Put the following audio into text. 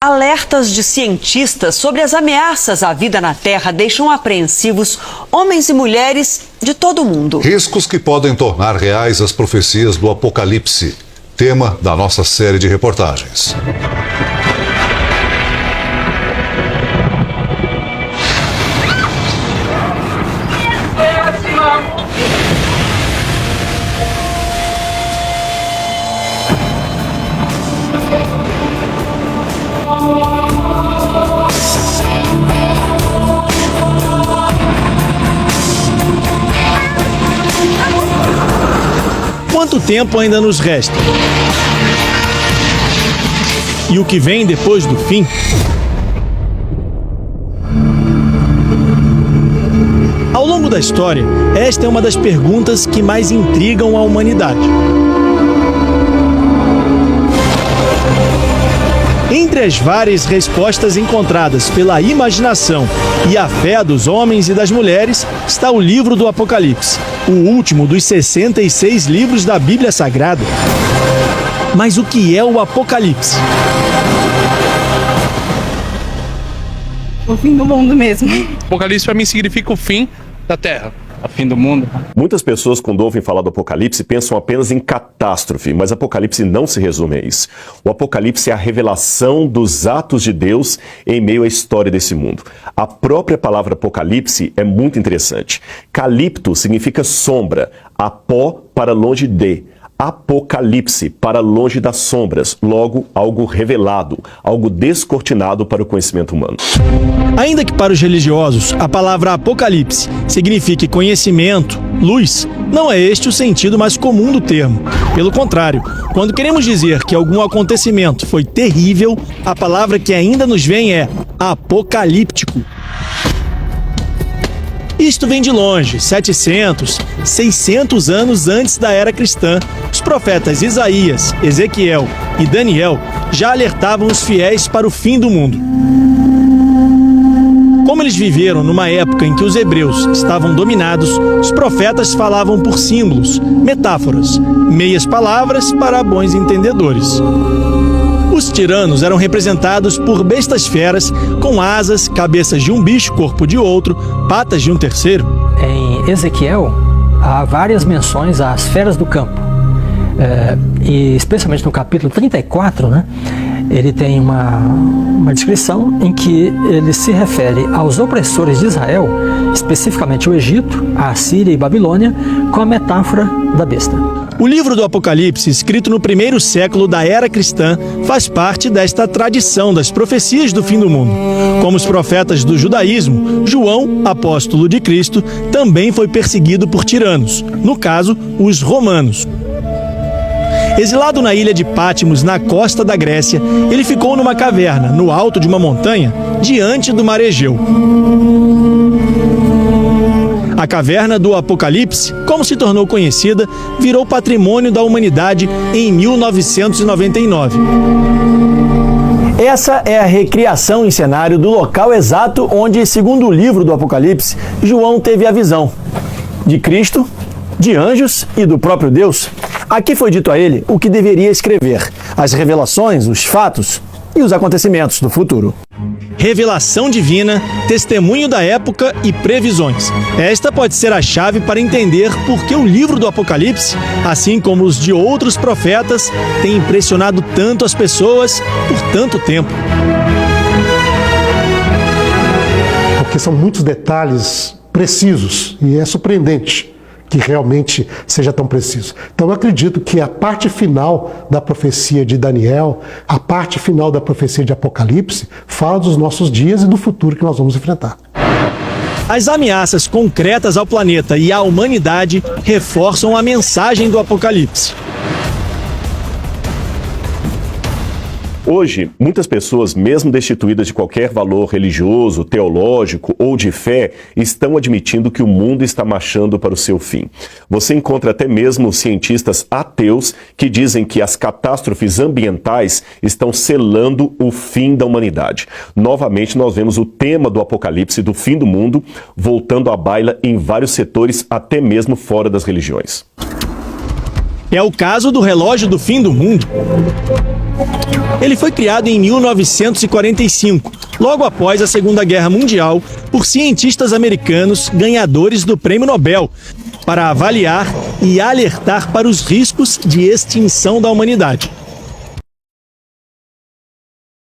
Alertas de cientistas sobre as ameaças à vida na Terra deixam apreensivos homens e mulheres de todo o mundo. Riscos que podem tornar reais as profecias do Apocalipse, tema da nossa série de reportagens. Quanto tempo ainda nos resta? E o que vem depois do fim? Ao longo da história, esta é uma das perguntas que mais intrigam a humanidade. Entre as várias respostas encontradas pela imaginação e a fé dos homens e das mulheres está o livro do Apocalipse, o último dos 66 livros da Bíblia Sagrada. Mas o que é o Apocalipse? O fim do mundo mesmo. Apocalipse para mim significa o fim da Terra. O fim do mundo. Muitas pessoas, quando ouvem falar do Apocalipse, pensam apenas em catástrofe, mas Apocalipse não se resume a isso. O Apocalipse é a revelação dos atos de Deus em meio à história desse mundo. A própria palavra Apocalipse é muito interessante. Calipto significa sombra, apó para longe de. Apocalipse, para longe das sombras, logo algo revelado, algo descortinado para o conhecimento humano. Ainda que para os religiosos a palavra Apocalipse signifique conhecimento, luz, não é este o sentido mais comum do termo. Pelo contrário, quando queremos dizer que algum acontecimento foi terrível, a palavra que ainda nos vem é apocalíptico. Isto vem de longe, 700, 600 anos antes da era cristã. Os profetas Isaías, Ezequiel e Daniel já alertavam os fiéis para o fim do mundo. Como eles viveram numa época em que os hebreus estavam dominados, os profetas falavam por símbolos, metáforas, meias palavras para bons entendedores. Os tiranos eram representados por bestas feras com asas, cabeças de um bicho, corpo de outro, patas de um terceiro. Em Ezequiel, há várias menções às feras do campo. E especialmente no capítulo 34, ele tem uma descrição em que ele se refere aos opressores de Israel, especificamente o Egito, a Assíria e Babilônia, com a metáfora da besta. O livro do Apocalipse, escrito no primeiro século da era cristã, faz parte desta tradição das profecias do fim do mundo. Como os profetas do judaísmo, João, apóstolo de Cristo, também foi perseguido por tiranos, no caso, os romanos. Exilado na ilha de Patmos, na costa da Grécia, ele ficou numa caverna, no alto de uma montanha, diante do mar Egeu. A caverna do Apocalipse, como se tornou conhecida, virou patrimônio da humanidade em 1999. Essa é a recriação em cenário do local exato onde, segundo o livro do Apocalipse, João teve a visão de Cristo, de anjos e do próprio Deus. Aqui foi dito a ele o que deveria escrever, as revelações, os fatos e os acontecimentos do futuro. Revelação divina, testemunho da época e previsões. Esta pode ser a chave para entender por que o livro do Apocalipse, assim como os de outros profetas, tem impressionado tanto as pessoas por tanto tempo. Porque são muitos detalhes precisos e é surpreendente que realmente seja tão preciso. Então eu acredito que a parte final da profecia de Daniel, a parte final da profecia de Apocalipse, fala dos nossos dias e do futuro que nós vamos enfrentar. As ameaças concretas ao planeta e à humanidade reforçam a mensagem do Apocalipse. Hoje, muitas pessoas, mesmo destituídas de qualquer valor religioso, teológico ou de fé, estão admitindo que o mundo está marchando para o seu fim. Você encontra até mesmo cientistas ateus que dizem que as catástrofes ambientais estão selando o fim da humanidade. Novamente, nós vemos o tema do Apocalipse, do fim do mundo, voltando à baila em vários setores, até mesmo fora das religiões. É o caso do relógio do fim do mundo. Ele foi criado em 1945, logo após a Segunda Guerra Mundial, por cientistas americanos ganhadores do Prêmio Nobel, para avaliar e alertar para os riscos de extinção da humanidade.